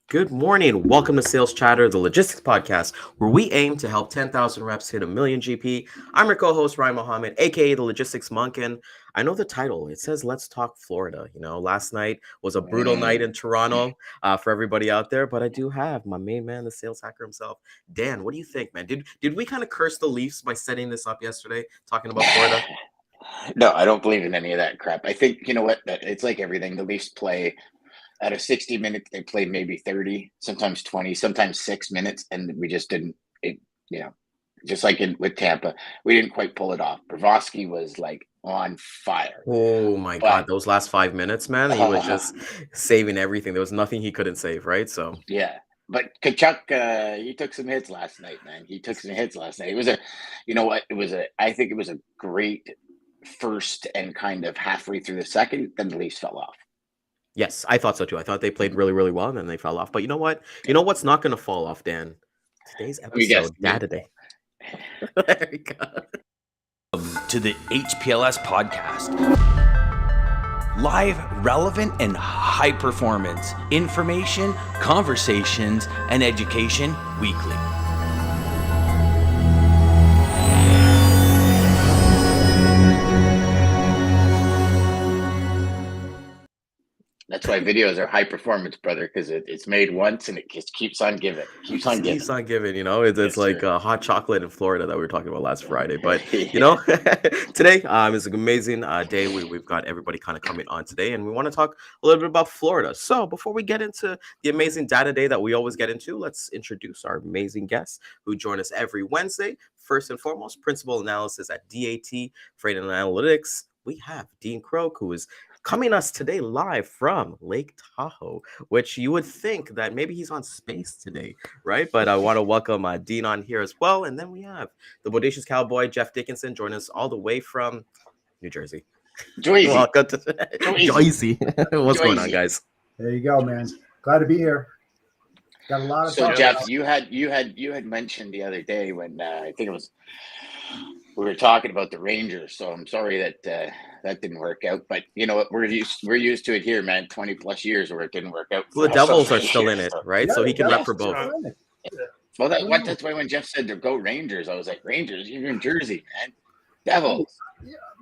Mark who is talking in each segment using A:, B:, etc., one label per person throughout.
A: Good morning. Welcome to Sales Chatter, the logistics podcast, where we aim to help 10,000 reps hit a million GP. I'm your co-host, Ryan Mohammed, aka the Logistics Monk, and I know the title. It says "Let's Talk Florida." Last night was a brutal night in Toronto for everybody out there, but I do have my main man, the sales hacker himself, Dan. What do you think, man? Did we kind of curse the Leafs by setting this up yesterday, talking about Florida?
B: No, I don't believe in any of that crap. I think, you know what, it's like everything. The Leafs play out of 60 minutes, they played maybe 30, sometimes 20, sometimes 6 minutes, and we just didn't, you know, just like with Tampa, we didn't quite pull it off. Bravosky was like on fire.
A: Oh my God,
B: But
A: those last 5 minutes, man, he was just saving everything. There was nothing he couldn't save, right? So
B: yeah. But Kachuk, he took some hits last night, man. He took some hits last night. It was you know what? I think it was a great first and kind of halfway through the second, then the Leafs fell off.
A: yes, I thought so too. I thought they played really, really well, and then they fell off. But you know what? You know what's not going to fall off, Dan? Today's
B: Let me guess.
A: episode, Data Day. There we go.
C: To the HPLS podcast. Live, relevant, and high performance information, conversations, and education weekly.
B: That's why videos are high performance, brother, because it's made once and it just keeps on giving. Keeps on giving.
A: Keeps on giving, It's
B: Yes,
A: like
B: sir.
A: hot chocolate in Florida that we were talking about last Friday. But, today is an amazing day. We've got everybody kind of coming on today, and we want to talk a little bit about Florida. So before we get into the amazing Data Day that we always get into, let's introduce our amazing guests who join us every Wednesday. First and foremost, Principal Analysis at DAT, Freight and Analytics. We have Dean Croke, who is coming us today live from Lake Tahoe, which you would think that maybe he's on space today, right? But I want to welcome Dean on here as well. And then we have the Bodacious Cowboy, Jeff Dickinson, join us all the way from New Jersey.
B: Joyzy.
A: Welcome to Joyzy. What's going on, guys?
D: There you go, man. Glad to be here. Got a lot of
B: So
D: talk
B: Jeff,
D: about.
B: you had mentioned the other day when I think it was we were talking about the Rangers. So I'm sorry that that didn't work out. But you know what? We're used to it here, man. 20 plus years where it didn't work out.
A: Well, the Devils are still in it, right?
D: Yeah,
A: So he can
D: the
A: rep for
D: Devils
A: both.
D: are in it.
B: Well, that's why when Jeff said to go Rangers, I was like, Rangers, you're in Jersey, man. Devils.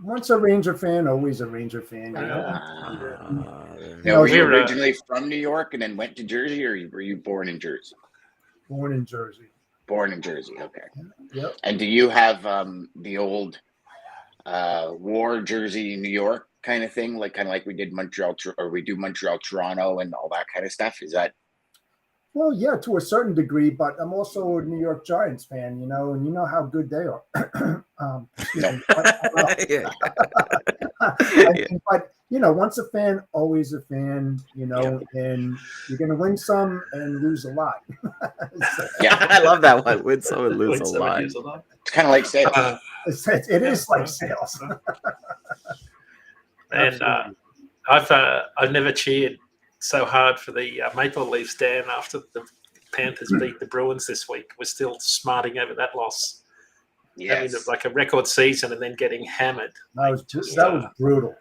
D: Once a Ranger fan, always a Ranger fan.
B: Now, were you originally from New York and then went to Jersey, or were you born in Jersey?
D: Born in Jersey.
B: Born in Jersey, okay.
D: Yep.
B: And do you have the old war Jersey, New York kind of thing, kind of like we did Montreal, or we do Montreal, Toronto, and all that kind of stuff? Is that?
D: Well, yeah, to a certain degree, but I'm also a New York Giants fan, and you know how good they are. But once a fan, always a fan, and you're going to win some and lose a lot.
B: Yeah,
A: I love that one. Win some and lose a lot.
B: It's kind of like sales.
D: It is like sales.
E: And I've never cheered so hard for the Maple Leafs, Dan, after the Panthers beat the Bruins this week. We're still smarting over that loss.
B: Yes.
E: Having like a record season and then getting hammered.
D: That was brutal.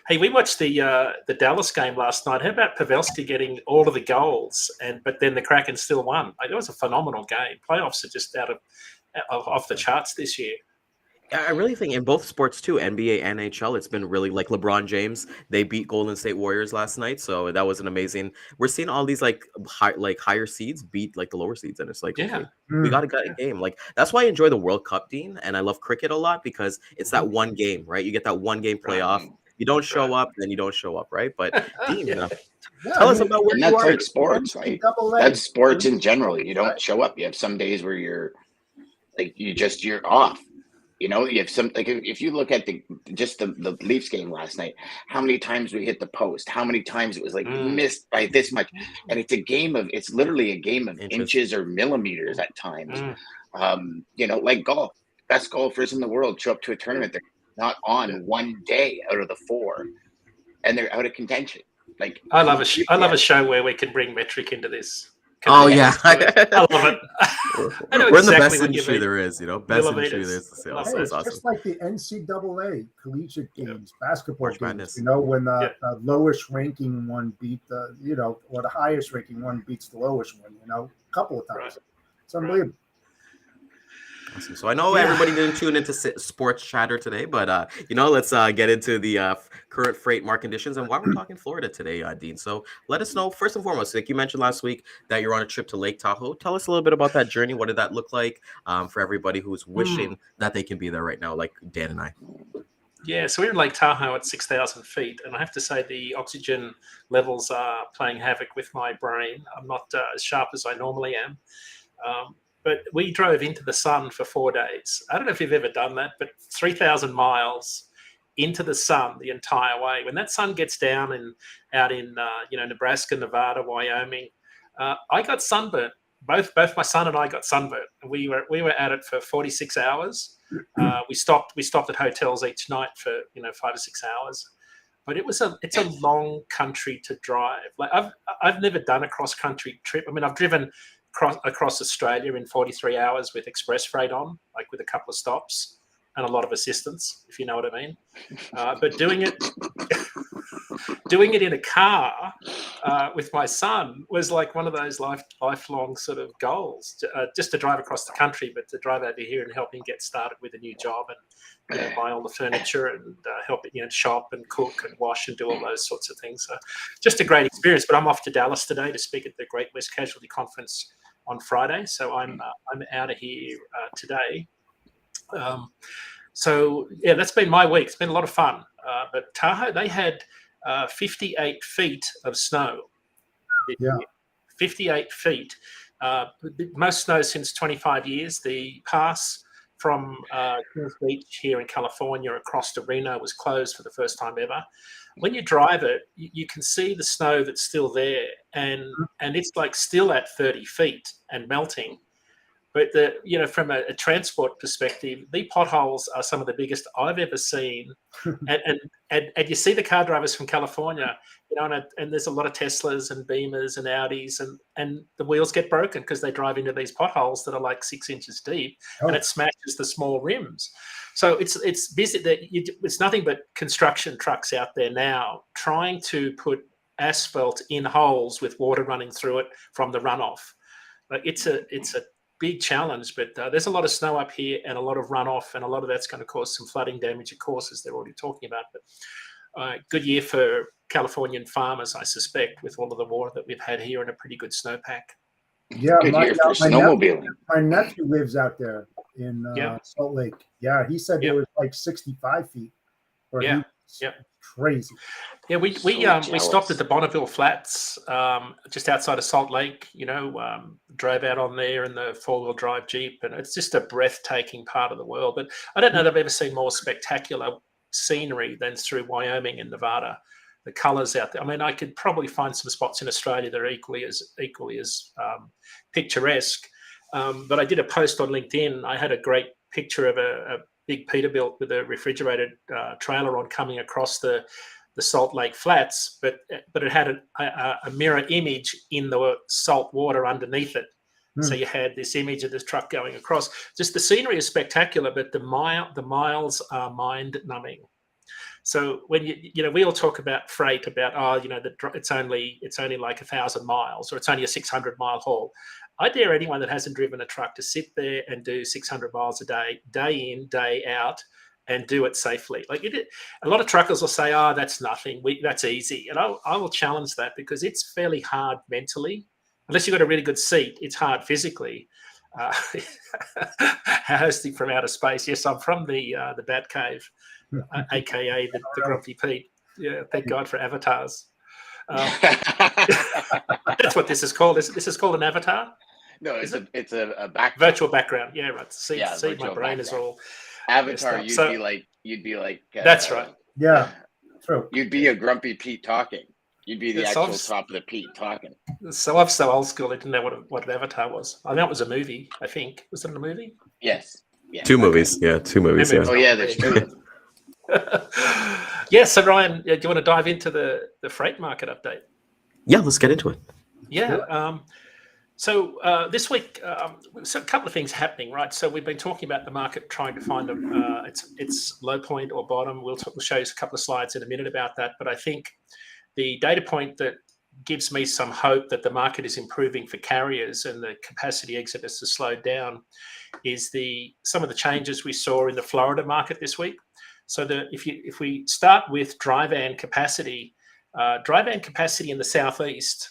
E: Hey, we watched the Dallas game last night. How about Pavelski getting all of the goals, but then the Kraken still won? It was a phenomenal game. Playoffs are just off the charts this year.
A: I really think in both sports too, NBA, NHL, it's been really like LeBron James. They beat Golden State Warriors last night, so that was an amazing. We're seeing all these higher seeds beat like the lower seeds, and it's like, okay, we got to get a game. Like that's why I enjoy the World Cup, Dean, and I love cricket a lot because it's that one game, right? You get that one game playoff. You don't show up, then you don't show up, right? But Dean, tell us about where you are.
B: That's like sports, right? That's sports in general. You don't show up. You have some days where you're off. You have some, if you look at the Leafs game last night, how many times we hit the post, how many times it was missed by this much. And it's literally a game of inches or millimeters at times. Like golf, best golfers in the world show up to a tournament. They're not on one day out of the four and they're out of contention.
E: I love a show where we can bring metric into this.
A: Oh yeah,
E: I love it. I know
A: we're in the
E: exactly
A: best
E: what you
A: industry
E: mean.
A: there is. Best industry
E: Millimeters.
A: there is to sell.
E: Love
A: So
D: Hey,
A: it's
D: it's
A: awesome.
D: just like the NCAA collegiate games, basketball
A: March
D: games.
A: Madness.
D: When the lowest ranking one beat the, or the highest ranking one beats the lowest one. A couple of times.
E: Right.
D: It's unbelievable.
A: Awesome. So I know everybody didn't tune into sports chatter today, but let's get into the current freight market conditions and why we're talking Florida today, Dean. So let us know first and foremost. Like you mentioned last week that you're on a trip to Lake Tahoe. Tell us a little bit about that journey. What did that look like for everybody who's wishing that they can be there right now, like Dan and I?
E: Yeah, so we're in Lake Tahoe at 6,000 feet, and I have to say the oxygen levels are playing havoc with my brain. I'm not as sharp as I normally am. But we drove into the sun for 4 days. I don't know if you've ever done that, but 3,000 miles into the sun the entire way. When that sun gets down out in Nebraska, Nevada, Wyoming, I got sunburnt. Both my son and I got sunburnt. We were at it for 46 hours. We stopped at hotels each night for 5 or 6 hours. But it's a long country to drive. Like I've never done a cross country trip. I mean, I've driven across Australia in 43 hours with express freight on, like with a couple of stops and a lot of assistance, if you know what I mean. But doing it in a car with my son was like one of those lifelong sort of goals, just to drive across the country, but to drive over here and help him get started with a new job and buy all the furniture and help it, shop and cook and wash and do all those sorts of things. So just a great experience. But I'm off to Dallas today to speak at the Great West Casualty Conference on Friday. So I'm out of here today. So yeah, that's been my week. It's been a lot of fun. But Tahoe, they had 58 feet of snow.
D: Yeah.
E: 58 feet. Most snow since 25 years. The pass from Kings Beach here in California across to Reno was closed for the first time ever. When you drive it, you can see the snow that's still there, and it's like still at 30 feet and melting. But from a transport perspective, the potholes are some of the biggest I've ever seen. And you see the car drivers from California, and there's a lot of Teslas and Beamers and Audis, and the wheels get broken because they drive into these potholes that are like 6 inches deep, and it smashes the small rims. So it's busy. It's nothing but construction trucks out there now trying to put asphalt in holes with water running through it from the runoff. Like it's a big challenge, but there's a lot of snow up here and a lot of runoff, and a lot of that's going to cause some flooding damage, of course, as they're already talking about. But good year for Californian farmers, I suspect, with all of the water that we've had here and a pretty good snowpack.
D: Yeah,
B: Good year for snowmobiling.
D: My nephew lives out there in Salt Lake. Yeah, he said there was like 65 feet. Crazy.
E: Yeah, we stopped at the Bonneville Flats, just outside of Salt Lake. Drove out on there in the 4-wheel drive Jeep, and it's just a breathtaking part of the world. But I don't know that I've ever seen more spectacular scenery than through Wyoming and Nevada. The colors out there. I mean, I could probably find some spots in Australia that are equally as picturesque. But I did a post on LinkedIn. I had a great picture of a big Peterbilt with a refrigerated trailer on coming across the Salt Lake Flats, but it had a mirror image in the salt water underneath it. So you had this image of this truck going across. Just the scenery is spectacular, but the miles are mind-numbing. So when we all talk about freight, about it's only like 1,000 miles, or it's only a 600-mile haul. I dare anyone that hasn't driven a truck to sit there and do 600 miles a day, day in, day out, and do it safely. Like a lot of truckers will say, "Oh, that's nothing. That's easy," and I will challenge that, because it's fairly hard mentally. Unless you've got a really good seat, it's hard physically. Hosting from outer space. Yes, I'm from the Bat Cave, aka the Grumpy Pete. Yeah, thank God for avatars. That's what this is called. This is called an avatar.
B: No, it's a background.
E: Virtual background. Yeah, right. See, my brain background. Is all
B: avatar. You'd be like.
E: That's right.
D: Yeah, true.
B: You'd be a Grumpy Pete talking. You'd be the actual top of the Pete talking.
E: So I'm so old school. I didn't know what an avatar was. I know it was a movie. I think was it a movie?
B: Yes. Yeah.
A: 2 movies. Yeah, 2 movies. Yeah.
B: Oh yeah, that's true.
E: Yeah. So Ryan, do you want to dive into the freight market update?
A: Yeah, let's get into it.
E: Yeah. So this week, so a couple of things happening, right? So we've been talking about the market trying to find its low point or bottom. We'll show you a couple of slides in a minute about that. But I think the data point that gives me some hope that the market is improving for carriers and the capacity exodus has slowed down is some of the changes we saw in the Florida market this week. So if we start with dry van capacity in the southeast.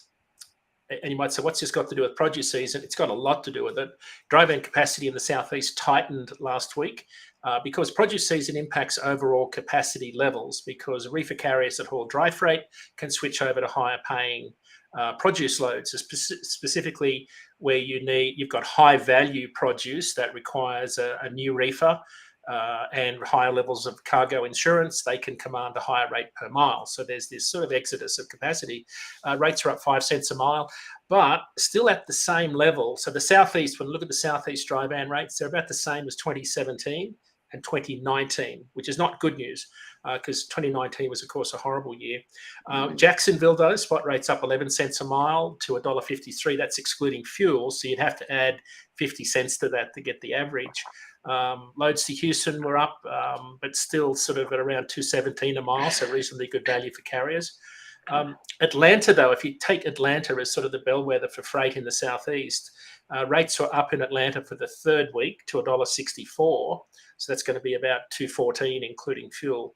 E: And you might say, what's this got to do with produce season? It's got a lot to do with it. Dry van capacity in the southeast tightened last week because produce season impacts overall capacity levels, because reefer carriers that haul dry freight can switch over to higher paying produce loads, specifically where you've got high value produce that requires a new reefer and higher levels of cargo insurance. They can command a higher rate per mile. So there's this sort of exodus of capacity. Rates are up 5 cents a mile, but still at the same level. So the southeast, when we look at the southeast dry van rates, they're about the same as 2017 and 2019, which is not good news because 2019 was, of course, a horrible year. Jacksonville, though, spot rates up 11 cents a mile to $1.53. That's excluding fuel. So you'd have to add 50 cents to that to get the average. Loads to Houston were up, but still sort of at around $2.17 a mile, so reasonably good value for carriers. Atlanta, though, if you take Atlanta as sort of the bellwether for freight in the southeast, rates were up in Atlanta for the third week to $1.64. So that's going to be about $2.14, including fuel.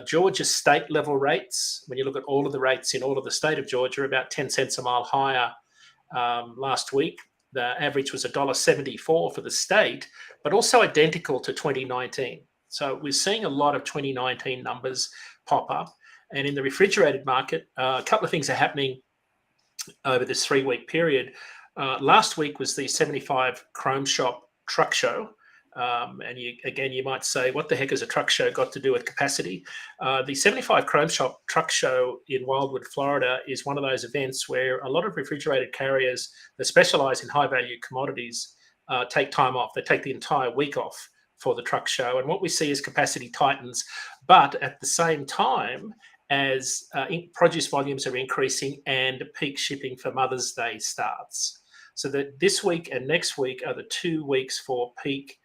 E: Georgia state level rates, when you look at all of the rates in all of the state of Georgia, are about 10 cents a mile higher last week. The average was $1.74 for the state, but also identical to 2019. So we're seeing a lot of 2019 numbers pop up. And in the refrigerated market, a couple of things are happening over this 3-week period. Last week was the 75 Chrome Shop Truck Show. And you might say, what the heck has a truck show got to do with capacity? The 75 Chrome Shop Truck Show in Wildwood, Florida is one of those events where a lot of refrigerated carriers that specialize in high value commodities take time off. They take the entire week off for the truck show. And what we see is capacity tightens, but at the same time as produce volumes are increasing and peak shipping for Mother's Day starts. So that this week and next week are the 2 weeks for peak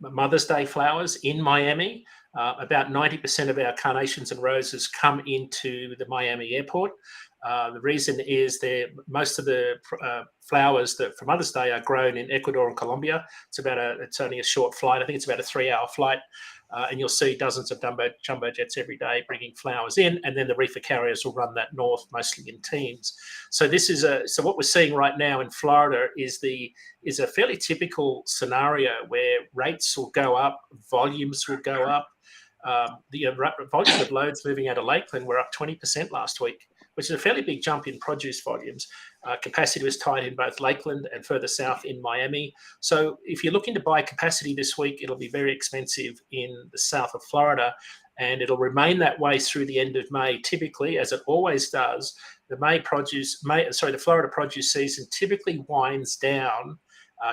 E: Mother's Day flowers in Miami. About 90% of our carnations and roses come into the Miami airport. The reason is most of the flowers that for Mother's Day are grown in Ecuador and Colombia. It's only a short flight. I think it's about a 3-hour flight. And you'll see dozens of jumbo jets every day bringing flowers in, and then the reefer carriers will run that north, mostly in teams. So so what we're seeing right now in Florida is a fairly typical scenario where rates will go up, volumes will go up. The volume of loads moving out of Lakeland were up 20% last week, which is a fairly big jump in produce volumes. Capacity was tight in both Lakeland and further south in Miami. So if you're looking to buy capacity this week, it'll be very expensive in the south of Florida, and it'll remain that way through the end of May, typically, as it always does. The Florida produce season typically winds down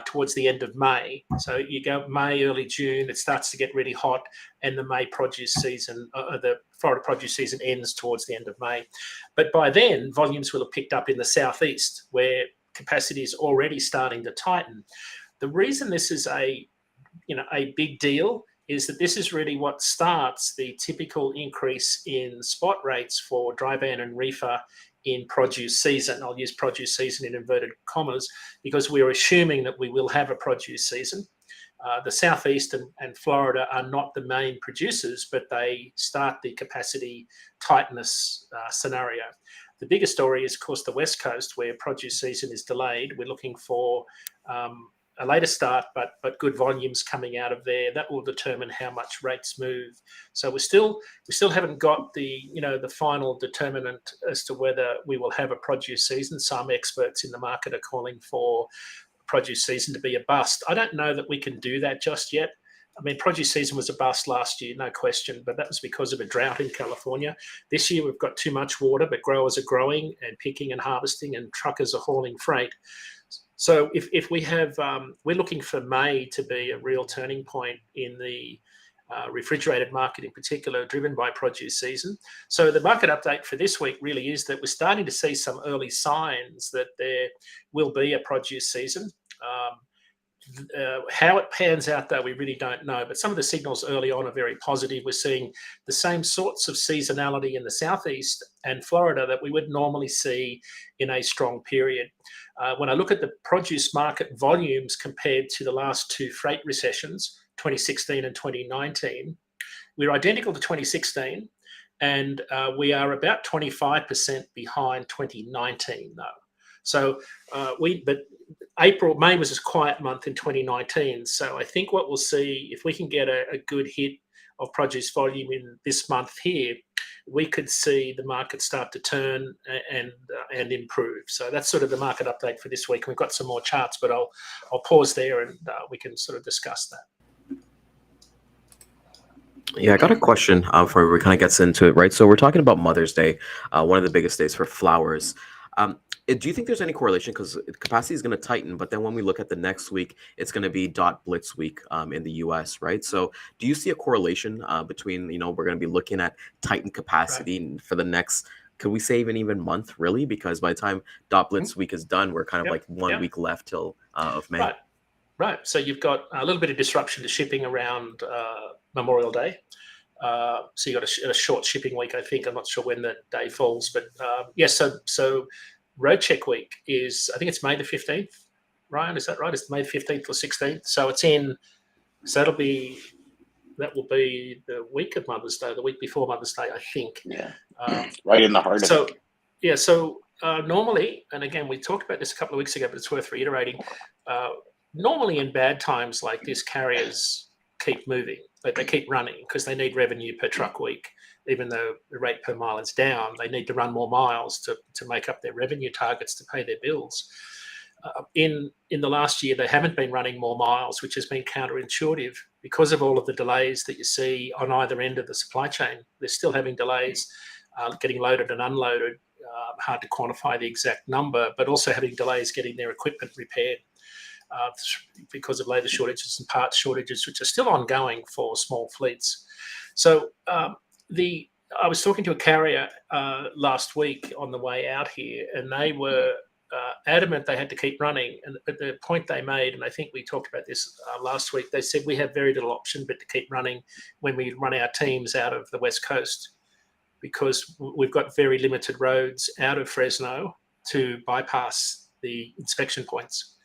E: towards the end of May. So you go May, early June, it starts to get really hot, and the the Florida produce season ends towards the end of May. But by then, volumes will have picked up in the southeast, where capacity is already starting to tighten. The reason this is a big deal is that this is really what starts the typical increase in spot rates for dry van and reefer in produce season. I'll use produce season in inverted commas because we're assuming that we will have a produce season. The Southeast and Florida are not the main producers, but they start the capacity tightness scenario. The bigger story is, of course, the West Coast, where produce season is delayed. We're looking for a later start, but good volumes coming out of there. That will determine how much rates move. So we still haven't got the final determinant as to whether we will have a produce season. Some experts in the market are calling for produce season to be a bust. I don't know that we can do that just yet. I mean, produce season was a bust last year, no question, but that was because of a drought in California. This year we've got too much water, but growers are growing and picking and harvesting, and truckers are hauling freight. So if we have, we're looking for May to be a real turning point in the refrigerated market in particular, driven by produce season. So the market update for this week really is that we're starting to see some early signs that there will be a produce season. How it pans out, though, we really don't know. But some of the signals early on are very positive. We're seeing the same sorts of seasonality in the southeast and Florida that we would normally see in a strong period. When I look at the produce market volumes compared to the last two freight recessions, 2016 and 2019, we're identical to 2016, and we are about 25% behind 2019, though. So but May was a quiet month in 2019. So I think what we'll see, if we can get a good hit of produce volume in this month here, we could see the market start to turn and improve. So that's sort of the market update for this week. We've got some more charts, but I'll pause there and we can sort of discuss that.
A: Yeah, I got a question before we kind of gets into it, right? So we're talking about Mother's Day, one of the biggest days for flowers. Do you think there's any correlation? Because capacity is going to tighten, but then when we look at the next week, it's going to be dot blitz week in the US, right? So do you see a correlation between, we're going to be looking at tightened capacity for the next, could we say even month, really? Because by the time dot blitz week is done, we're kind of like 1 week left till of May.
E: Right. So you've got a little bit of disruption to shipping around Memorial Day. So you got a short shipping week, I think. I'm not sure when the day falls, but yes. So road check week is, I think it's May the 15th. Ryan, is that right? It's May 15th or 16th. So it's in. So that will be the week of Mother's Day, the week before Mother's Day, I think.
B: Yeah. Right in the heart of it.
E: Yeah. So normally, and again, we talked about this a couple of weeks ago, but it's worth reiterating. Normally, in bad times like this, carriers keep moving. They keep running because they need revenue per truck week. Even though the rate per mile is down, they need to run more miles to make up their revenue targets to pay their bills. In the last year, they haven't been running more miles, which has been counterintuitive because of all of the delays that you see on either end of the supply chain. They're still having delays getting loaded and unloaded. Hard to quantify the exact number, but also having delays getting their equipment repaired because of labour shortages and parts shortages, which are still ongoing for small fleets. So I was talking to a carrier last week on the way out here, and they were adamant they had to keep running. And but the point they made, and I think we talked about this last week, they said we have very little option but to keep running when we run our teams out of the West Coast, because we've got very limited roads out of Fresno to bypass the inspection points.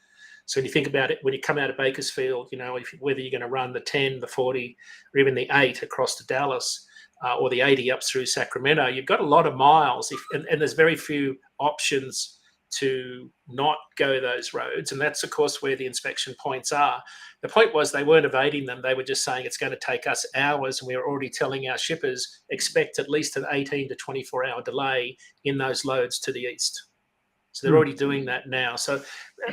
E: So when you think about it, when you come out of Bakersfield, whether you're going to run the 10, the 40, or even the 8 across to Dallas, or the 80 up through Sacramento, you've got a lot of miles, and there's very few options to not go those roads. And that's, of course, where the inspection points are. The point was they weren't evading them. They were just saying it's going to take us hours, and we were already telling our shippers expect at least an 18 to 24-hour delay in those loads to the east. So they're already doing that now. So,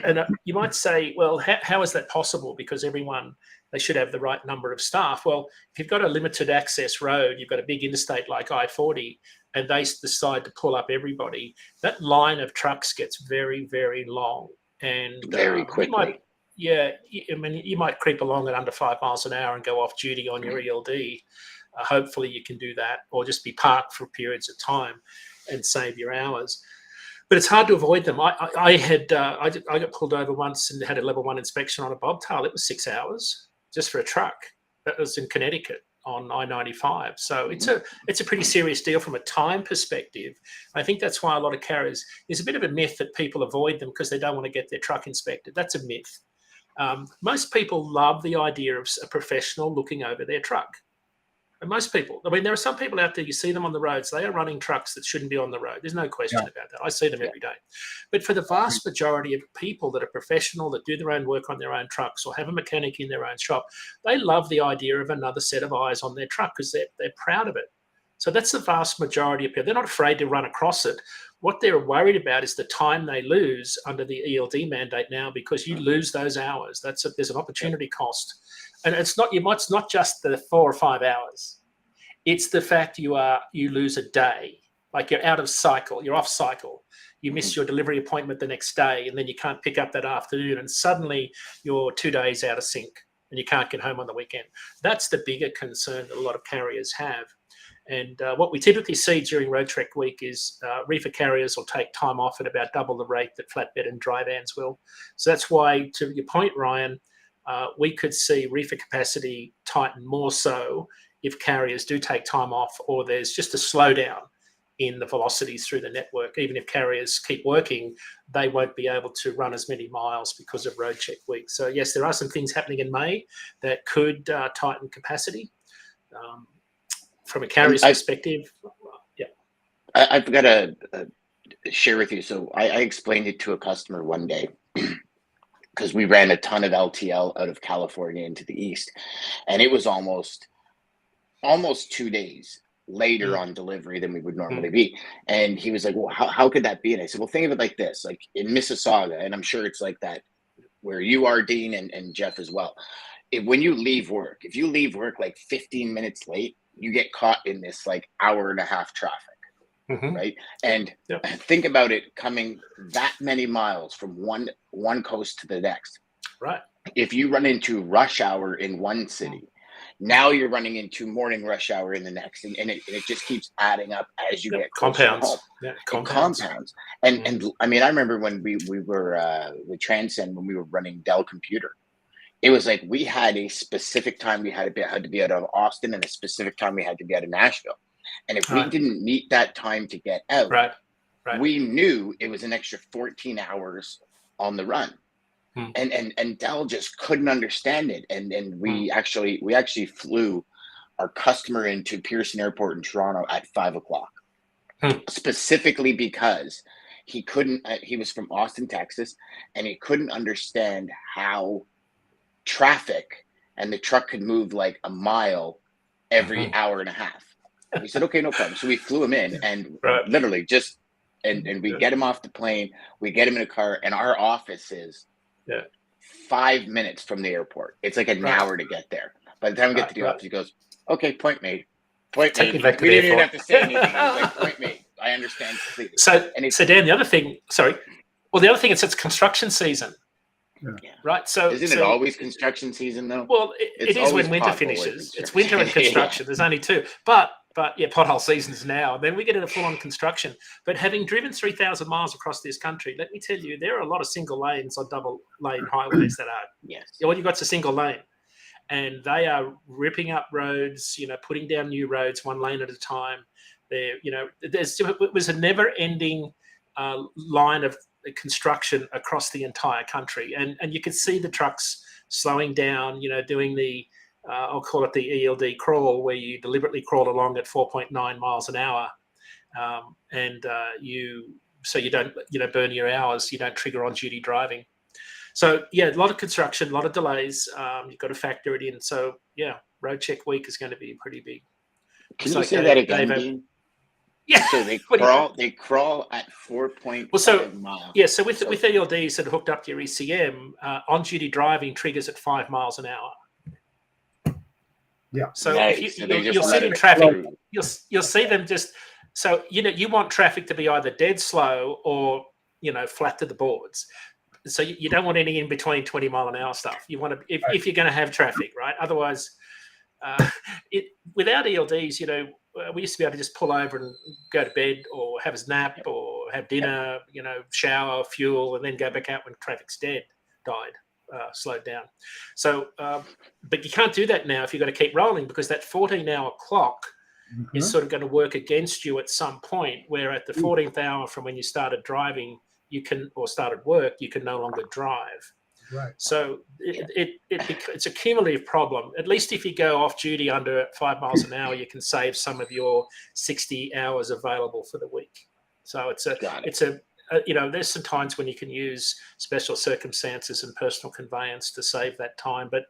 E: and you might say, well, how is that possible? Because they should have the right number of staff. Well, if you've got a limited access road, you've got a big interstate like I-40, and they decide to pull up everybody, that line of trucks gets very, very long. And
B: very quickly.
E: You might creep along at under 5 miles an hour and go off duty on your ELD. Hopefully you can do that, or just be parked for periods of time and save your hours. But it's hard to avoid them. I got pulled over once and had a level 1 inspection on a bobtail. It was 6 hours just for a truck. That was in Connecticut on I-95. So it's a pretty serious deal from a time perspective. I think that's why a lot of carriers, there's a bit of a myth that people avoid them because they don't want to get their truck inspected. That's a myth. Most people love the idea of a professional looking over their truck. And most people, there are some people out there, you see them on the roads, they are running trucks that shouldn't be on the road. There's no question about that. I see them every day. But for the vast majority of people that are professional, that do their own work on their own trucks or have a mechanic in their own shop, they love the idea of another set of eyes on their truck because they're proud of it. So that's the vast majority of people. They're not afraid to run across it. What they're worried about is the time they lose under the ELD mandate now, because you lose those hours. There's an opportunity cost. And it's not just the 4 or 5 hours. It's the fact you lose a day, like you're out of cycle, you're off cycle. You miss your delivery appointment the next day, and then you can't pick up that afternoon, and suddenly you're 2 days out of sync. and you can't get home on the weekend. That's the bigger concern that a lot of carriers have. And what we typically see during Road Trek Week is reefer carriers will take time off at about double the rate that flatbed and dry vans will. So that's why, to your point, Ryan, we could see reefer capacity tighten more so if carriers do take time off, or there's just a slowdown in the velocities through the network. Even if carriers keep working, they won't be able to run as many miles because of Road Check Week. So yes, there are some things happening in May that could tighten capacity. From a carrier's perspective, yeah.
B: I've got to share with you. So I explained it to a customer one day because we ran a ton of LTL out of California into the East, and it was almost 2 days later on delivery than we would normally be. And he was like, well, how could that be? And I said, well, think of it like this, like in Mississauga, and I'm sure it's like that where you are, Dean, and Jeff as well. When you leave work, if you leave work like 15 minutes late, you get caught in this like hour and a half traffic, right? And think about it coming that many miles from one coast to the next.
E: Right.
B: If you run into rush hour in one city, now you're running into morning rush hour in the next, and it just keeps adding up as you get closer
E: compounds.
B: home.
E: Yeah,
B: compounds. And I mean, I remember when we were with Transcend, when we were running Dell Computer, it was like we had a specific time we had to be out of Austin, and a specific time we had to be out of Nashville. And if we didn't meet that time to get out, we knew it was an extra 14 hours on the run. And Dell just couldn't understand it. And we actually flew our customer into Pearson Airport in Toronto at 5:00, specifically because he was from Austin, Texas, and he couldn't understand how traffic and the truck could move like a mile every hour and a half. We said, okay, no problem. So we flew him in, and literally just, and we get him off the plane, we get him in a car, and our office is 5 minutes from the airport. It's like an hour to get there. By the time we get to the office, he goes, okay, point made. Point made. We didn't even have to say anything. He was like, point made. I understand completely.
E: So Dan, the other thing, it's construction season. Right. So
B: isn't it always construction season though?
E: Well, it is when winter finishes. It's winter and construction. There's only two. But yeah, pothole season's now. Then we get into full on construction. But having driven 3,000 miles across this country, let me tell you, there are a lot of single lanes on double lane highways that are all you've got's a single lane. And they are ripping up roads, putting down new roads one lane at a time. It was a never ending line of construction across the entire country, and you could see the trucks slowing down, doing the I'll call it the ELD crawl, where you deliberately crawl along at 4.9 miles an hour, and you don't burn your hours, you don't trigger on duty driving. So yeah, a lot of construction, a lot of delays. You've got to factor it in. So yeah, Road Check Week is going to be pretty big.
B: Can you say that again, Dean?
E: Yeah.
B: So they crawl at 4.5 miles.
E: Yeah, so with ELDs that are hooked up to your ECM, on-duty driving triggers at 5 miles an hour.
D: Yeah.
E: So you'll see in traffic, you'll see them just. So you want traffic to be either dead slow or flat to the boards. So you don't want any in between 20 mile an hour stuff. You want to if you're going to have traffic, right? Otherwise, without ELDs, we used to be able to just pull over and go to bed or have a nap or have dinner, shower, fuel, and then go back out when traffic's died, slowed down. So, but you can't do that now if you've got to keep rolling, because that 14-hour clock is sort of going to work against you at some point, where at the 14th hour from when you started driving, started work, you can no longer drive.
D: Right.
E: So it's a cumulative problem. At least if you go off duty under 5 miles an hour, you can save some of your 60 hours available for the week. So there's some times when you can use special circumstances and personal conveyance to save that time, but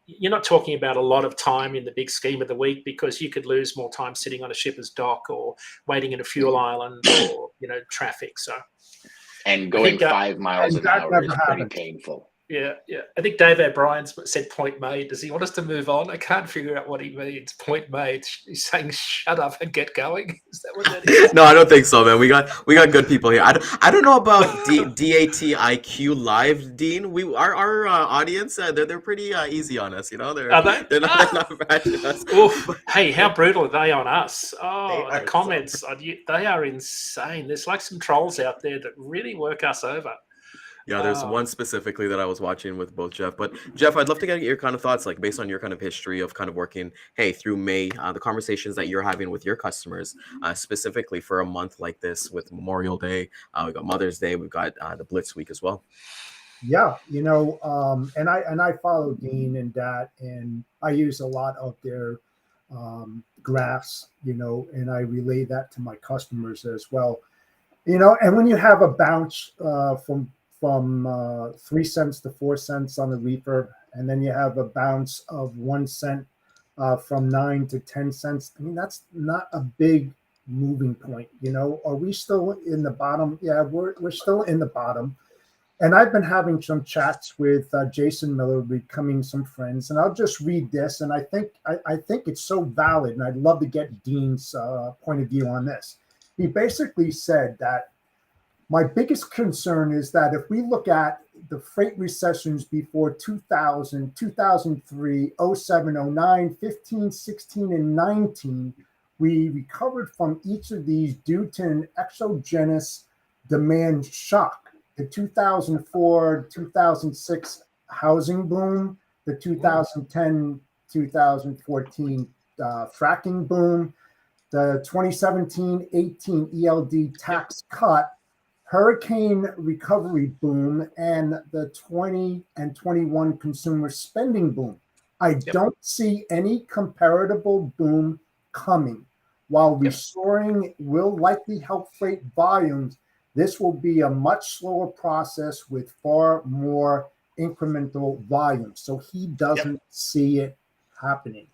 E: you're not talking about a lot of time in the big scheme of the week, because you could lose more time sitting on a shipper's dock or waiting in a fuel island or traffic. So.
B: And going 5 miles an hour is pretty painful.
E: Yeah. I think Dave O'Brien's said point made. Does he want us to move on? I can't figure out what he means. Point made. He's saying shut up and get going. Is that what that is?
A: No, I don't think so, man. We got good people here. I don't know about DATIQ Live, Dean. Our audience, they're pretty easy on us. You know,
E: Are they?
A: they're not bashing us.
E: Oof. Hey, how brutal are they on us?
A: They
E: Oh, the
A: are
E: comments, they are insane. There's like some trolls out there that really work us over.
A: Yeah, there's one specifically that I was watching with both Jeff. But Jeff, I'd love to get your kind of thoughts, like based on your kind of history of kind of working, hey, through May, the conversations that you're having with your customers, specifically for a month like this with Memorial Day, we got Mother's Day, we've got the Blitz Week as well.
D: Yeah, and I follow Dean and that, and I use a lot of their graphs, and I relay that to my customers as well. And when you have a bounce from 3 cents to 4 cents on the reefer, and then you have a bounce of 1 cent from 9 to 10 cents. I mean, that's not a big moving point. Are we still in the bottom? Yeah, we're still in the bottom. And I've been having some chats with Jason Miller, becoming some friends, and I'll just read this. And I think it's so valid, and I'd love to get Dean's point of view on this. He basically said that my biggest concern is that if we look at the freight recessions before 2000, 2003, 07, 09, 15, 16, and 19, we recovered from each of these due to an exogenous demand shock. The 2004, 2006 housing boom, the 2010, 2014 fracking boom, the 2017-18 ELD tax cut, hurricane recovery boom, and the 20 and 21 consumer spending boom. I don't see any comparable boom coming. While restoring will likely help freight volumes, this will be a much slower process with far more incremental volume. So he doesn't see it happening.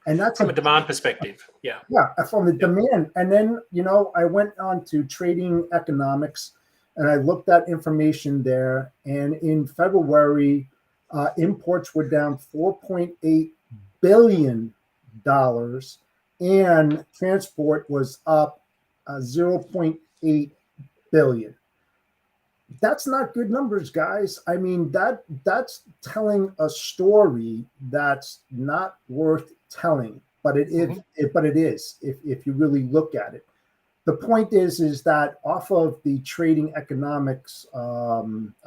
D: And that's
E: from a demand perspective. Yeah,
D: from the demand. And then, I went on to Trading Economics and I looked at information there. And in February, imports were down $4.8 billion and transport was up 0.8 billion. That's not good numbers, guys. I mean, that's telling a story that's not worth telling, but it is. If you really look at it. The point is that off of the Trading Economics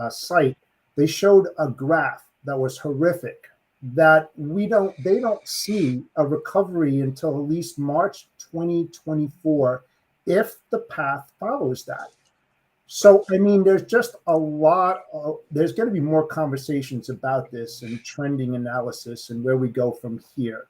D: site, they showed a graph that was horrific. That they don't see a recovery until at least March 2024, if the path follows that. So, I mean, there's just there's going to be more conversations about this and trending analysis and where we go from here.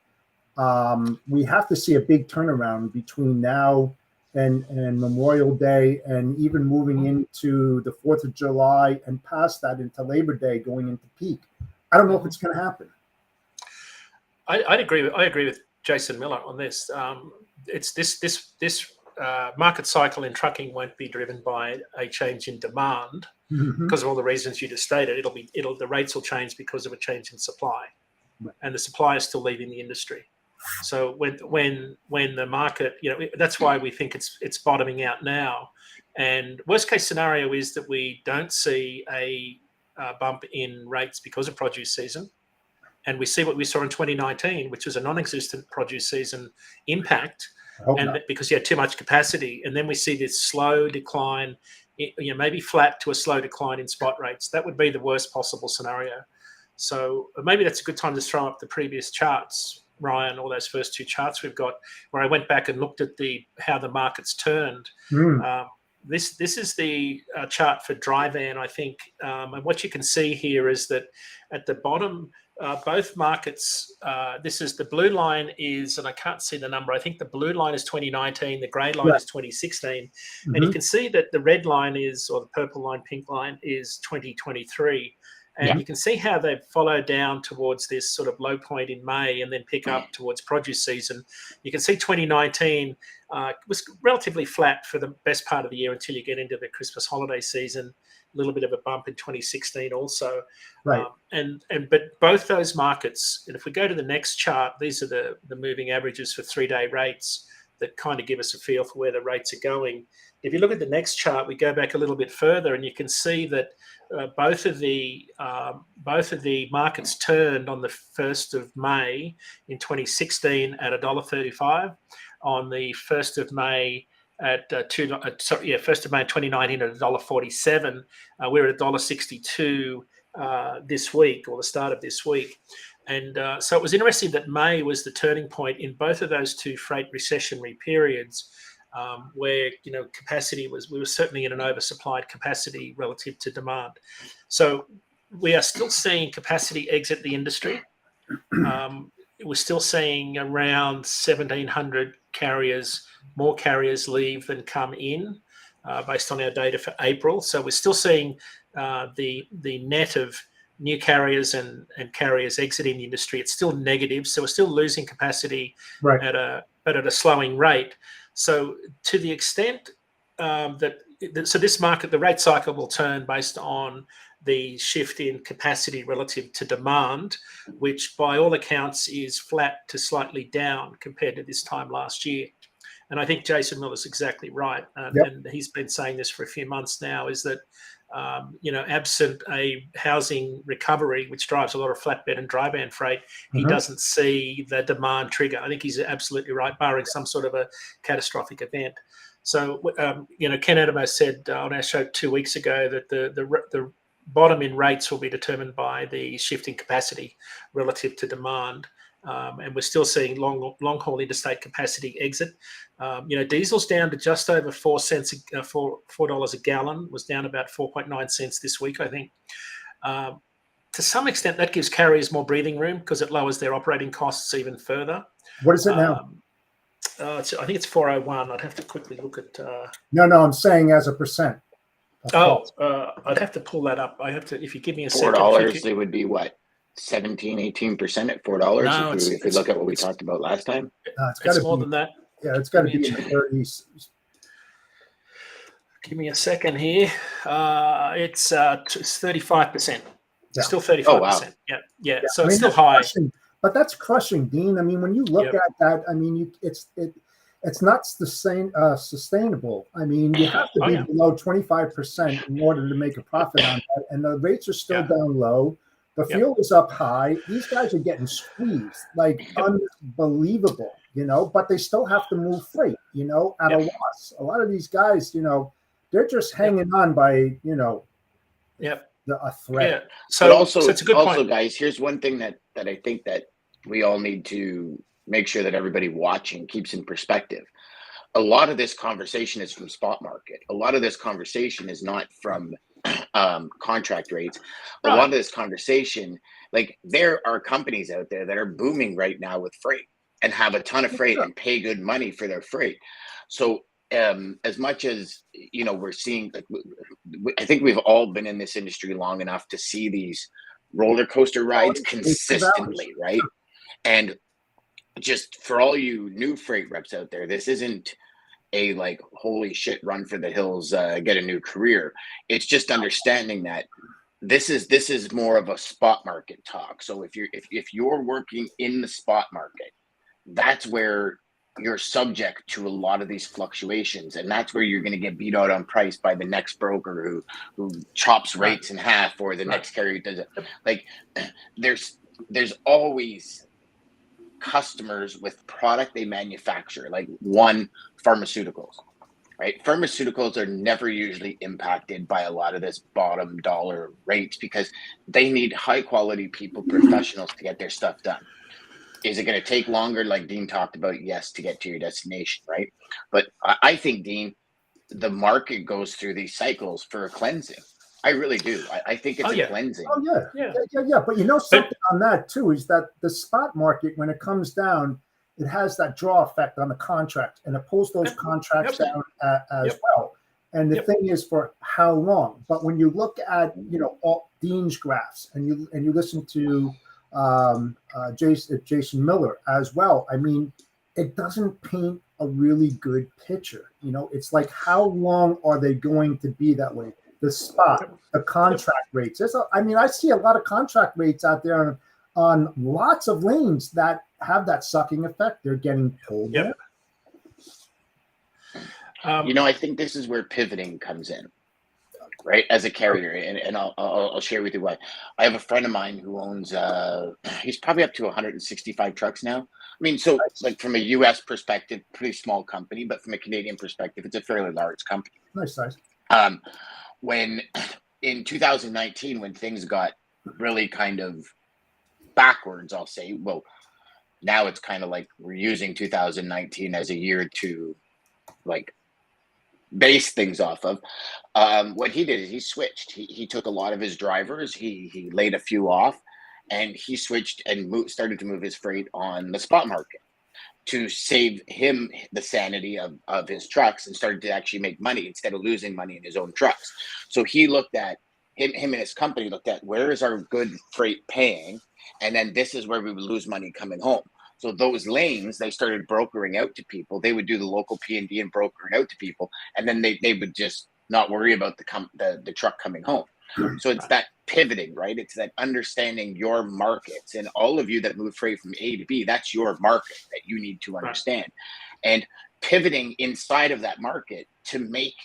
D: We have to see a big turnaround between now and Memorial Day, and even moving into the 4th of July and past that into Labor Day, going into peak. I don't know if it's going to happen.
E: I agree with Jason Miller on this. It's this market cycle in trucking won't be driven by a change in demand because of all the reasons you just stated. The rates will change because of a change in supply, and the supply is still leaving the industry. So when the market, that's why we think it's bottoming out now. And worst case scenario is that we don't see a bump in rates because of produce season. And we see what we saw in 2019, which was a non-existent produce season impact, because you had too much capacity. And then we see this slow decline, maybe flat to a slow decline in spot rates. That would be the worst possible scenario. So maybe that's a good time to throw up the previous charts, Ryan, all those first two charts we've got, where I went back and looked at how the market's turned. This is the chart for dry van, I think. And what you can see here is that at the bottom, both markets, this is the blue line is, and I can't see the number, I think the blue line is 2019, the grey line is 2016. And you can see that the red line is, or the purple line, pink line is 2023. And you can see how they've followed down towards this sort of low point in May and then pick up towards produce season. You can see 2019 was relatively flat for the best part of the year until you get into the Christmas holiday season. little bit of a bump in 2016 also.
D: Right.
E: But both those markets, and if we go to the next chart, these are the moving averages for 3-day rates that kind of give us a feel for where the rates are going. If you look at the next chart, we go back a little bit further, and you can see that both of the markets turned on the 1st of May in 2016 at $1.35, on the 1st of May at 1st of May 2019 at $1.47. We're at $1.62 this week, or the start of this week. And so it was interesting that May was the turning point in both of those two freight recessionary periods, where capacity we were certainly in an oversupplied capacity relative to demand. So we are still seeing capacity exit the industry. We're still seeing around 1,700 carriers, more carriers leave than come in, based on our data for April. So we're still seeing the net of new carriers and carriers exiting the industry. It's still negative, so we're still losing capacity,
D: right,
E: but at a slowing rate. So to the extent so this market, the rate cycle will turn based on the shift in capacity relative to demand, which by all accounts is flat to slightly down compared to this time last year. And I think Jason Miller's exactly right. And he's been saying this for a few months now, is that, absent a housing recovery, which drives a lot of flatbed and dry van freight, he doesn't see the demand trigger. I think he's absolutely right, barring some sort of a catastrophic event. So, Ken Adamo said on our show 2 weeks ago that the bottom in rates will be determined by the shifting capacity relative to demand. And we're still seeing long-haul interstate capacity exit. Diesel's down to just over $4 a gallon, was down about 4.9 cents this week, I think. To some extent, that gives carriers more breathing room because it lowers their operating costs even further.
D: What is it now?
E: I think it's 401. I'd have to quickly look at...
D: No, I'm saying as a percent.
E: I'd have to pull that up. I have to, if you give me a second.
B: $4, it would be what? 17-18% at $4.
E: No,
B: if we look at what we talked about last time,
E: it's more than that.
D: Yeah, it's got to be in the 30s.
E: Give me a second here. It's 35%. Yeah. Still 35%. Oh, wow. Yeah. So it's still high.
D: But that's crushing, Dean. I mean, when you look at that, I mean, it's not sustainable. I mean, you have to be below 25% in order to make a profit on that, and the rates are still down low. The fuel is up high. These guys are getting squeezed, like unbelievable, but they still have to move freight, at a loss. A lot of these guys, they're just hanging on by, a thread.
E: Yeah. So it's a good point.
B: Guys, here's one thing that I think that we all need to make sure that everybody watching keeps in perspective. A lot of this conversation is from spot market. A lot of this conversation is not from contract rates. A lot of this conversation, like, there are companies out there that are booming right now with freight and have a ton of freight and pay good money for their freight. So as much as we're seeing, I think we've all been in this industry long enough to see these roller coaster rides consistently, right? And just for all you new freight reps out there, this isn't a like, holy shit, run for the hills, get a new career. It's just understanding that this is more of a spot market talk. So if you're working in the spot market, that's where you're subject to a lot of these fluctuations, and that's where you're going to get beat out on price by the next broker who chops rates in half, or the next carrier does it. Like, there's always customers with product they manufacture, like pharmaceuticals, right? Pharmaceuticals are never usually impacted by a lot of this bottom dollar rates because they need high quality people, professionals, to get their stuff done. Is it going to take longer, like Dean talked about? Yes, to get to your destination, right? But I think, Dean, the market goes through these cycles for a cleansing. I really do. I think it's a cleansing.
D: Oh, yeah. But something on that, too, is that the spot market, when it comes down, it has that draw effect on the contract, and it pulls those contracts down as well. And the thing is, for how long? But when you look at, all Dean's graphs, and you listen to Jason Miller as well, I mean, it doesn't paint a really good picture. It's like, how long are they going to be that way? the spot, the contract rates. I see a lot of contract rates out there on lots of lanes that have that sucking effect. They're getting pulled in.
B: I think this is where pivoting comes in, right? As a carrier, and I'll share with you why. I have a friend of mine who owns, he's probably up to 165 trucks now. I mean, so like from a U.S. perspective, pretty small company, but from a Canadian perspective, it's a fairly large company.
D: Nice size.
B: When in 2019, when things got really kind of backwards, I'll say, well, now it's kind of like we're using 2019 as a year to like base things off of. What he did is he switched. He took a lot of his drivers, he laid a few off, and he switched and started to move his freight on the spot market to save him the sanity of his trucks, and started to actually make money instead of losing money in his own trucks. So he looked at him and his company looked at, where is our good freight paying, and then this is where we would lose money coming home. So those lanes, they started brokering out to people. They would do the local P&D and brokering out to people, and then they would just not worry about the truck coming home. So it's that pivoting, right? It's that understanding your markets, and all of you that move freight from A to B, that's your market that you need to understand, and pivoting inside of that market to make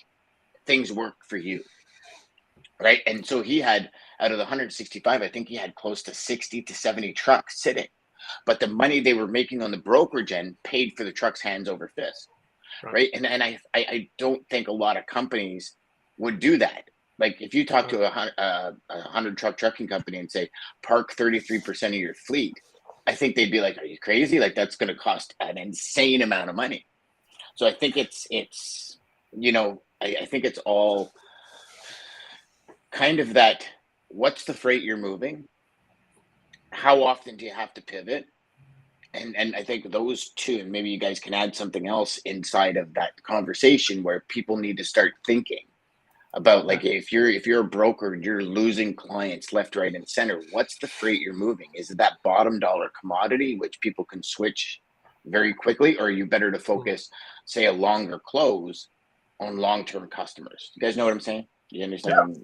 B: things work for you, right? And so he had, out of the 165, I think he had close to 60 to 70 trucks sitting. But the money they were making on the brokerage end paid for the trucks hands over fist, right? And I don't think a lot of companies would do that. Like if you talk to a 100 truck trucking company and say, park 33% of your fleet, I think they'd be like, are you crazy? Like that's going to cost an insane amount of money. So I think it's I think it's all kind of that, what's the freight you're moving? How often do you have to pivot? And I think those two, and maybe you guys can add something else inside of that conversation where people need to start thinking about, like, if you're a broker and you're losing clients left, right, and center, what's the freight you're moving? Is it that bottom dollar commodity which people can switch very quickly, or are you better to focus, say, a longer close on long-term customers? You guys know what I'm saying? You understand?
D: Yeah.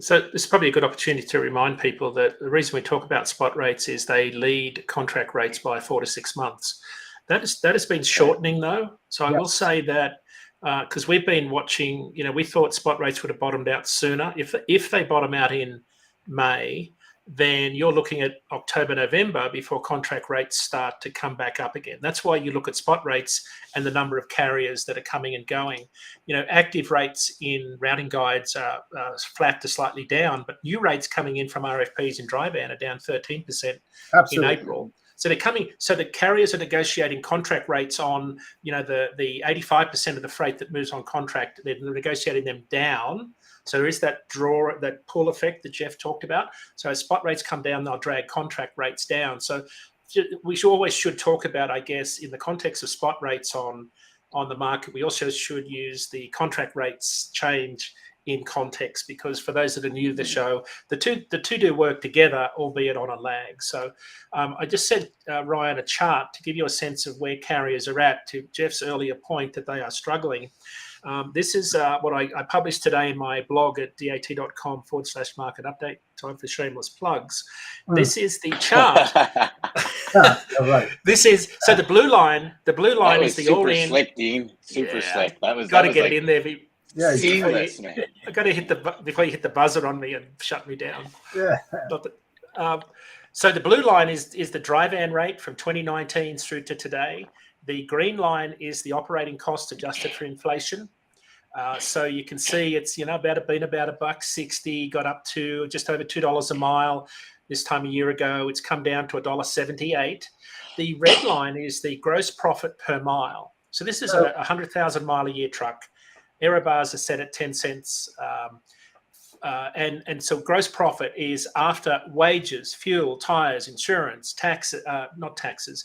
E: So this is probably a good opportunity to remind people that the reason we talk about spot rates is they lead contract rates by 4 to 6 months. That has been shortening though. So I will say that because we've been watching, we thought spot rates would have bottomed out sooner. If they bottom out in May, then you're looking at October, November before contract rates start to come back up again. That's why you look at spot rates and the number of carriers that are coming and going. Active rates in routing guides are flat to slightly down, but new rates coming in from RFPs in dry van are down 13% in April. So they're coming. So the carriers are negotiating contract rates on, the 85% of the freight that moves on contract. They're negotiating them down. So there is that pull effect that Jeff talked about. So as spot rates come down, they'll drag contract rates down. So we should talk about, I guess, in the context of spot rates on the market, we also should use the contract rates change in context, because for those that are new to the show, the two do work together, albeit on a lag. So I just said, Ryan, a chart to give you a sense of where carriers are at, to Jeff's earlier point that they are struggling. This is what I published today in my blog at dat.com/market update. Time for shameless plugs. This is the chart.
D: Right.
E: This is, so the blue line is the all-in.
B: Slick, Dean. Super slick. That was
E: got to get it in there.
B: Seamless, man.
E: I got to hit before you hit the buzzer on me and shut me down.
D: Yeah.
E: So the blue line is the dry van rate from 2019 through to today. The green line is the operating cost adjusted for inflation. So you can see it's been about $1.60, got up to just over $2 a mile this time a year ago. It's come down to $1.78. The red line is the gross profit per mile. So this is a 100,000 mile a year truck. Error bars are set at 10 cents. And so gross profit is after wages, fuel, tires, insurance, not taxes,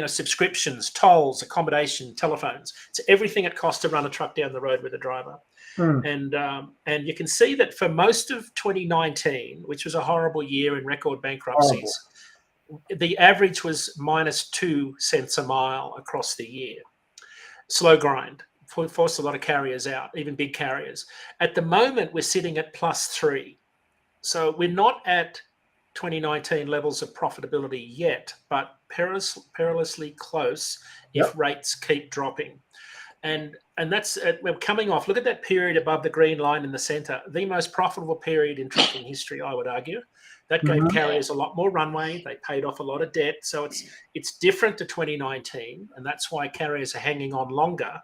E: subscriptions, tolls, accommodation, telephones. It's everything it costs to run a truck down the road with a driver. And you can see that for most of 2019, which was a horrible year in record bankruptcies, the average was -2 cents a mile across the year. Slow grind forced a lot of carriers out, even big carriers. At the moment, we're sitting at +3. So we're not at 2019 levels of profitability yet, but perilously close if rates keep dropping. And that's we're coming off. Look at that period above the green line in the center, the most profitable period in trucking history, I would argue. That gave carriers a lot more runway. They paid off a lot of debt. So it's different to 2019, and that's why carriers are hanging on longer.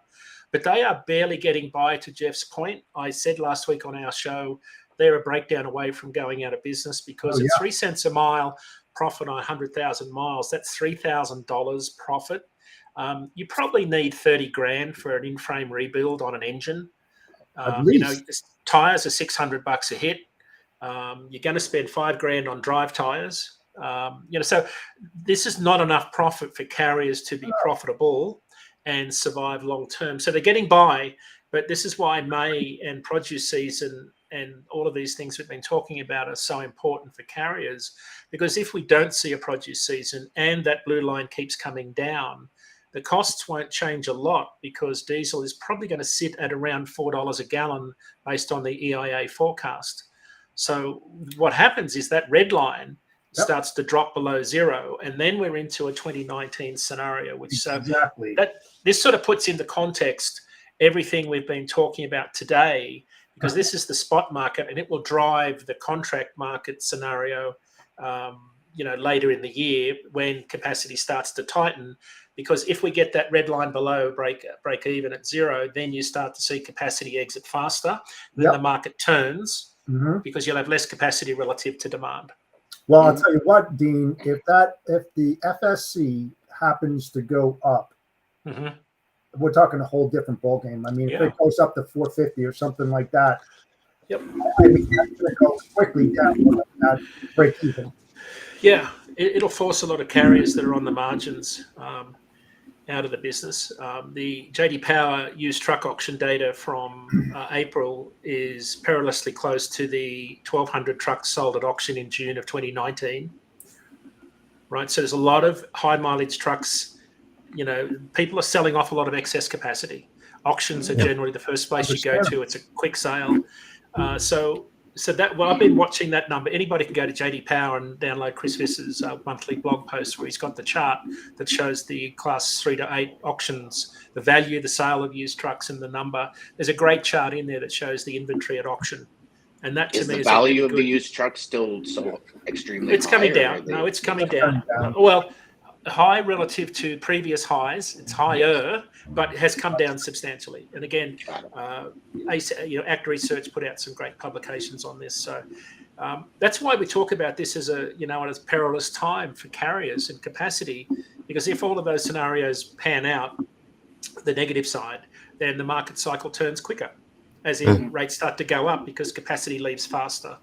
E: But they are barely getting by, to Jeff's point. I said last week on our show, they're a breakdown away from going out of business because at 3 cents a mile profit on 100,000 miles, that's $3,000 profit. You probably need 30 grand for an in-frame rebuild on an engine. Tires are $600 a hit. You're going to spend 5 grand on drive tires. So this is not enough profit for carriers to be profitable and survive long term. So they're getting by, but this is why May and produce season and all of these things we've been talking about are so important for carriers, because if we don't see a produce season and that blue line keeps coming down, the costs won't change a lot because diesel is probably going to sit at around $4 a gallon based on the EIA forecast. So what happens is that red line starts to drop below zero, and then we're into a 2019 scenario, which this sort of puts into context everything we've been talking about today, because this is the spot market and it will drive the contract market scenario later in the year when capacity starts to tighten. Because if we get that red line below break even at zero, then you start to see capacity exit faster. Then the market turns because you'll have less capacity relative to demand.
D: Well, I'll tell you what, Dean, if the FSC happens to go up, we're talking a whole different ballgame. I mean, if it goes up to 450 or something like that, I mean, that's going to go quickly down that break even.
E: Yeah, it'll force a lot of carriers that are on the margins out of the business. The JD Power used truck auction data from April is perilously close to the 1,200 trucks sold at auction in June of 2019. Right, so there's a lot of high mileage trucks. People are selling off a lot of excess capacity. Auctions are generally the first place you go to. It's a quick sale. So that I've been watching that number. Anybody can go to JD Power and download Chris Viss's monthly blog post where he's got the chart that shows the class 3 to 8 auctions, the value, the sale of used trucks, and the number. There's a great chart in there that shows the inventory at auction, and that to me
B: the
E: is
B: value of the used truck still so extremely.
E: It's coming down. No, it's coming down. Well, high relative to previous highs. It's higher, but it has come down substantially. And again, ACT Research put out some great publications on this. So that's why we talk about this as a perilous time for carriers and capacity, because if all of those scenarios pan out, the negative side, then the market cycle turns quicker, as in rates start to go up because capacity leaves faster.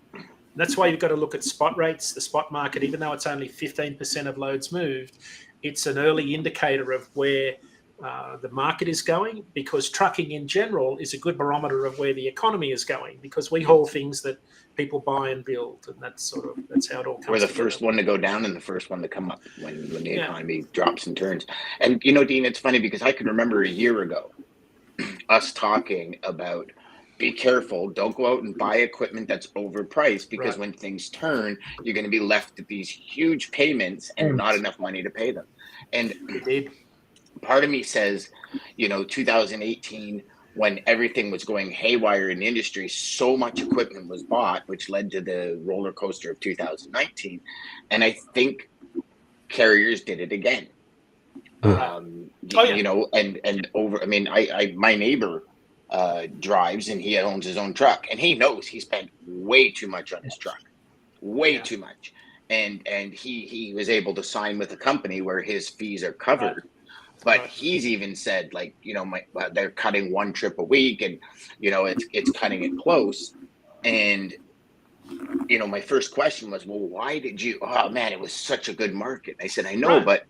E: That's why you've got to look at spot rates, the spot market. Even though it's only 15% of loads moved, it's an early indicator of where the market is going, because trucking in general is a good barometer of where the economy is going, because we haul things that people buy and build, and that's how it all comes
B: We're the
E: together.
B: first one to go down and the first one to come up when the economy drops and turns. And, Dean, it's funny because I can remember a year ago us talking about, be careful, don't go out and buy equipment that's overpriced, because when things turn, you're going to be left with these huge payments and not enough money to pay them. And part of me says, 2018, when everything was going haywire in the industry, so much equipment was bought, which led to the roller coaster of 2019. And I think carriers did it again. And over, my neighbor drives, and he owns his own truck, and he knows he spent way too much on his truck, too much, and he was able to sign with a company where his fees are covered, but he's even said, they're cutting one trip a week, and it's cutting it close. And my first question was, well, why did you? Oh man, it was such a good market. I said, I know, but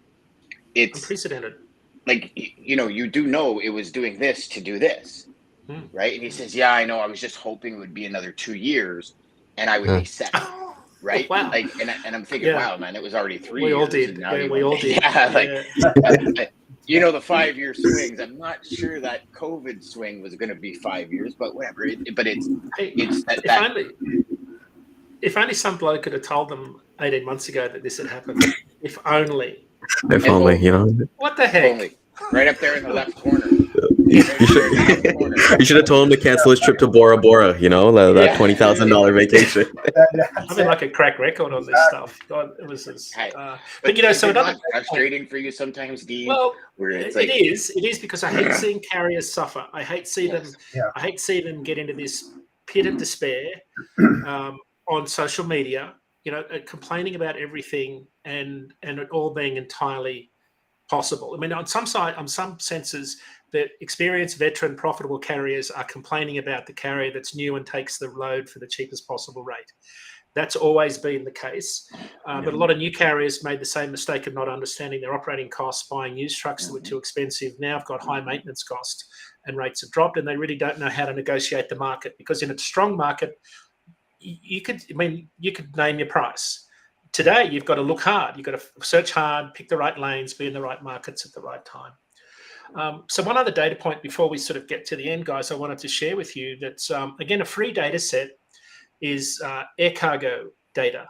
B: it's
E: unprecedented.
B: You do know it was doing this to do this. Right. And he says, yeah, I know. I was just hoping it would be another 2 years and I would be set. Right.
E: Wow.
B: And I'm thinking, wow, man, it was already 3 years.
E: We all did.
B: And now
E: we all did.
B: You know, the 5-year swings. I'm not sure that COVID swing was going to be 5 years, but whatever. But it's
E: if only some bloke could have told them 18 months ago that this had happened. If only.
A: If only, you know.
E: What the heck?
B: only right up there in the left corner.
A: You should have told him to cancel his trip to Bora Bora, you know, that $20,000 vacation.
E: I've been like a crack record on this stuff. God, it was just, but you know, so another
B: frustrating for you sometimes, Dean.
E: Well,
B: where it's
E: it is because I hate seeing carriers suffer. I hate seeing them get into this pit of despair on social media, you know, complaining about everything and it all being entirely possible. I mean, on some senses, the experienced, veteran, profitable carriers are complaining about the carrier that's new and takes the load for the cheapest possible rate. That's always been the case. But a lot of new carriers made the same mistake of not understanding their operating costs, buying used trucks that were too expensive. Now have got high maintenance costs and rates have dropped, and they really don't know how to negotiate the market, because in a strong market, you could name your price. Today, you've got to look hard. You've got to search hard, pick the right lanes, be in the right markets at the right time. So one other data point before we sort of get to the end, guys, I wanted to share with you that's, again, a free data set is air cargo data.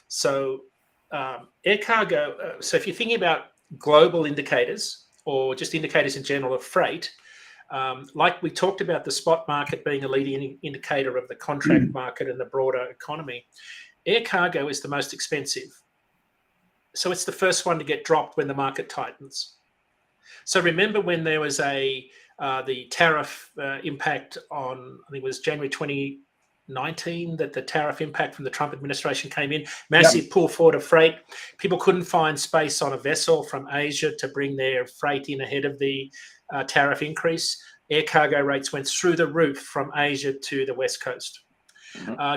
E: So air cargo, so if you're thinking about global indicators or just indicators in general of freight, like we talked about the spot market being a leading indicator of the contract market and the broader economy, air cargo is the most expensive. So it's the first one to get dropped when the market tightens. So remember when there was the tariff impact on, I think it was January 2019, that the tariff impact from the Trump administration came in, massive pull forward of freight. People couldn't find space on a vessel from Asia to bring their freight in ahead of the tariff increase. Air cargo rates went through the roof from Asia to the West Coast.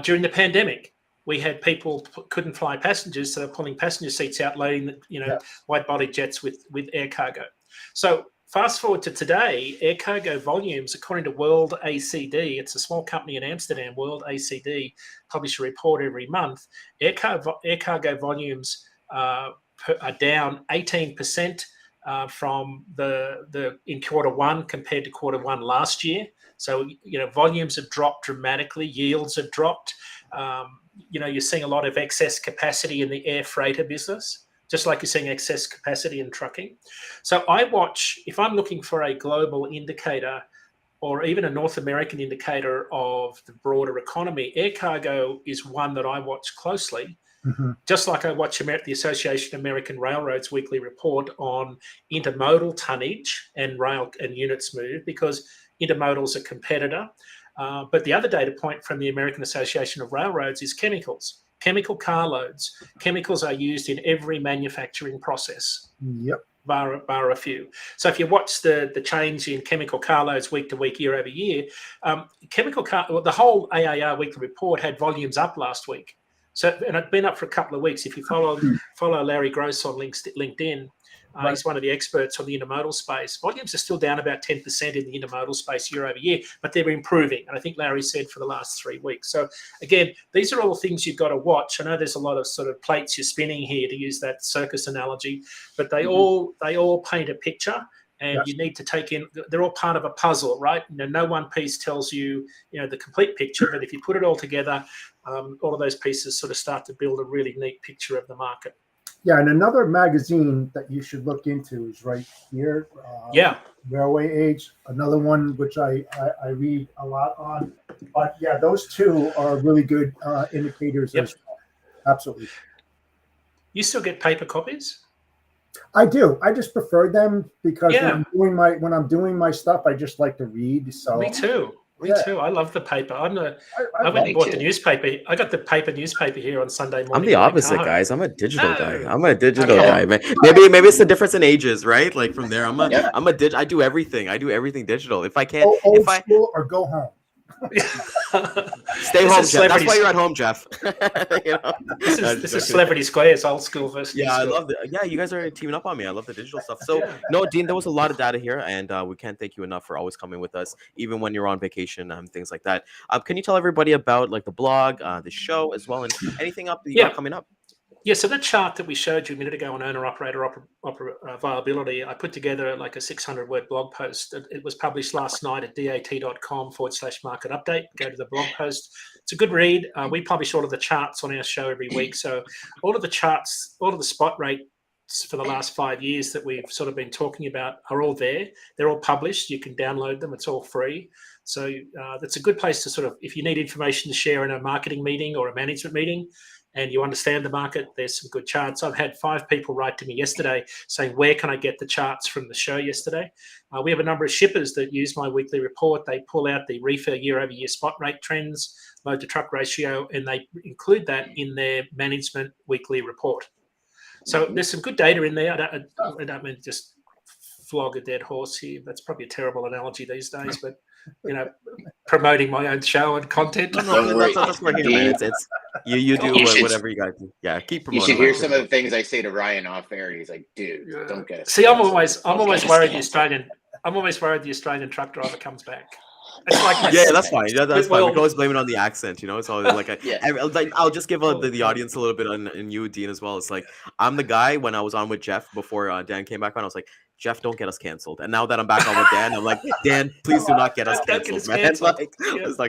E: During the pandemic, we had people couldn't fly passengers, so they're pulling passenger seats out, loading wide-body jets with air cargo. So fast forward to today, air cargo volumes, according to World ACD, it's a small company in Amsterdam, World ACD, publish a report every month. Air cargo volumes are down 18% from in quarter one compared to quarter one last year. So, you know, volumes have dropped dramatically, yields have dropped. You know, you're seeing a lot of excess capacity in the air freighter business, just like you're seeing excess capacity in trucking. So I watch, if I'm looking for a global indicator or even a North American indicator of the broader economy, air cargo is one that I watch closely, just like I watch the Association of American Railroads weekly report on intermodal tonnage and rail and units moved, because intermodal is a competitor. But the other data point from the American Association of Railroads is chemicals. Chemical carloads. Chemicals are used in every manufacturing process. Bar a few. So if you watch the change in chemical carloads week to week, year over year, the whole AAR weekly report had volumes up last week. So, and it's been up for a couple of weeks. If you follow Larry Gross on LinkedIn, he's one of the experts on the intermodal space. Volumes are still down about 10% in the intermodal space year over year, but they're improving. And I think Larry said for the last 3 weeks. So again, these are all things you've got to watch. I know there's a lot of sort of plates you're spinning here, to use that circus analogy, but they all paint a picture. And you need to take in, they're all part of a puzzle, right? You know, no one piece tells you, the complete picture, but if you put it all together, all of those pieces sort of start to build a really neat picture of the market.
D: Yeah, and another magazine that you should look into is right here. Railway Age, another one which I read a lot on. But yeah, those two are really good indicators as well. Absolutely.
E: You still get paper copies?
D: I do. I just prefer them because when I'm doing my stuff, I just like to read. So
E: me too. Me too. I love the paper. I went and bought the newspaper. I got the paper newspaper here on Sunday morning.
A: I'm the opposite, guys. I'm a digital guy. I'm a digital guy, man. Maybe it's the difference in ages, right? Like from there, I do everything. I do everything digital. If I can't,
D: old school or go home.
A: Stay home, Jeff. That's why you're at home, Jeff.
E: This is Celebrity Squares, old school versus new
A: I
E: school.
A: love it. Yeah, you guys are teaming up on me. I love the digital stuff. So no, Dean, there was a lot of data here, and we can't thank you enough for always coming with us, even when you're on vacation, things like that. Can you tell everybody about like the blog, the show as well, and anything up that you got coming up?
E: Yeah, so that chart that we showed you a minute ago on owner-operator viability, I put together like a 600-word blog post. It was published last night at dat.com/market update. Go to the blog post. It's a good read. We publish all of the charts on our show every week. So all of the charts, all of the spot rates for the last 5 years that we've sort of been talking about are all there. They're all published. You can download them. It's all free. So that's a good place to sort of, if you need information to share in a marketing meeting or a management meeting, and you understand the market, there's some good charts. I've had 5 people write to me yesterday saying, where can I get the charts from the show yesterday? We have a number of shippers that use my weekly report. They pull out the reefer year-over-year spot rate trends, load to truck ratio, and they include that in their management weekly report. So there's some good data in there. I don't mean to just flog a dead horse here. That's probably a terrible analogy these days, but promoting my own show and content.
A: No, that's what here, man. It's you do whatever you guys do. Yeah, keep promoting.
B: You should hear some of the things I say to Ryan off air. He's like, dude, don't get us.
E: See, I'm always worried the Australian truck driver comes back. It's like
A: that's fine. Yeah, that's fine. We can always blame it on the accent, It's always like I'll just give the audience a little bit on you, Dean, as well. It's like I'm the guy when I was on with Jeff before Dan came back on. I was like, Jeff, don't get us canceled. And now that I'm back on with Dan, I'm like, Dan, please do not get us canceled, man. It's like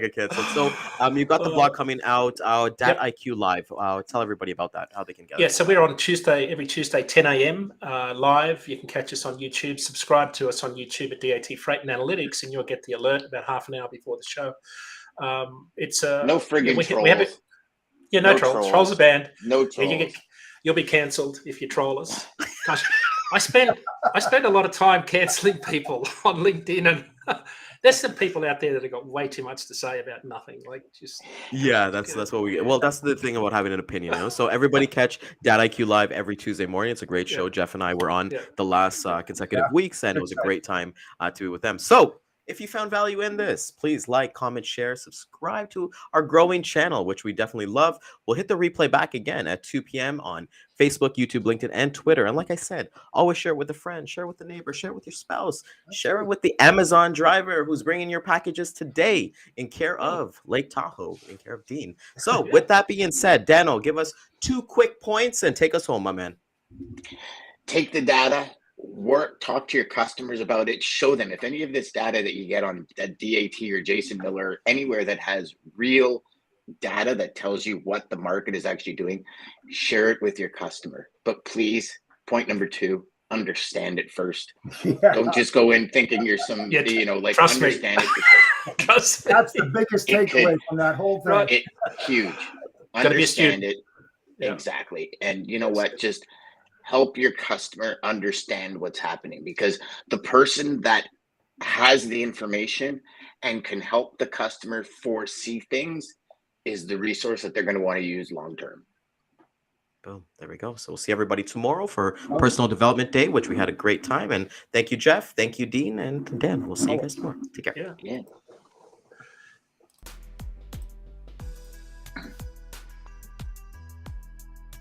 A: a cancel. So you've got the blog coming out, Dat IQ Live. Tell everybody about that, how they can get it.
E: Yeah, so we're on every Tuesday, 10 a.m. Live. You can catch us on YouTube. Subscribe to us on YouTube at DAT Freight and Analytics, and you'll get the alert about half an hour before the show. It's
B: no friggin' trolls.
E: No trolls. Trolls are banned.
B: No trolls.
E: You'll be cancelled if you troll us. Gosh, I spend a lot of time cancelling people on LinkedIn, and there's some people out there that have got way too much to say about nothing. Like just
A: that's what we get. Well, that's the thing about having an opinion, So everybody catch Dat IQ Live every Tuesday morning. It's a great show. Jeff and I were on the last consecutive weeks, and it was a great time to be with them. So if you found value in this, please like, comment, share, subscribe to our growing channel, which we definitely love. We'll hit the replay back again at 2 p.m. on Facebook, YouTube, LinkedIn, and Twitter. And like I said, always share it with a friend, share it with a neighbor, share it with your spouse, share it with the Amazon driver who's bringing your packages today in care of Lake Tahoe, in care of Dean. So with that being said, Dano, give us 2 quick points and take us home, my man.
B: Take the data. Talk to your customers about it. Show them if any of this data that you get on DAT or Jason Miller, anywhere that has real data that tells you what the market is actually doing, share it with your customer. But please, point number 2, understand it first. Don't just go in thinking you're some, understand it.
D: That's the biggest takeaway from that whole thing.
B: Huge. Understand it. Yeah. Exactly. And you know what? Just help your customer understand what's happening, because the person that has the information and can help the customer foresee things is the resource that they're going to want to use long term.
A: Boom. There we go. So we'll see everybody tomorrow for Personal Development Day, which we had a great time. And thank you, Jeff. Thank you, Dean. And Dan, we'll see you guys tomorrow. Take care.
B: Yeah.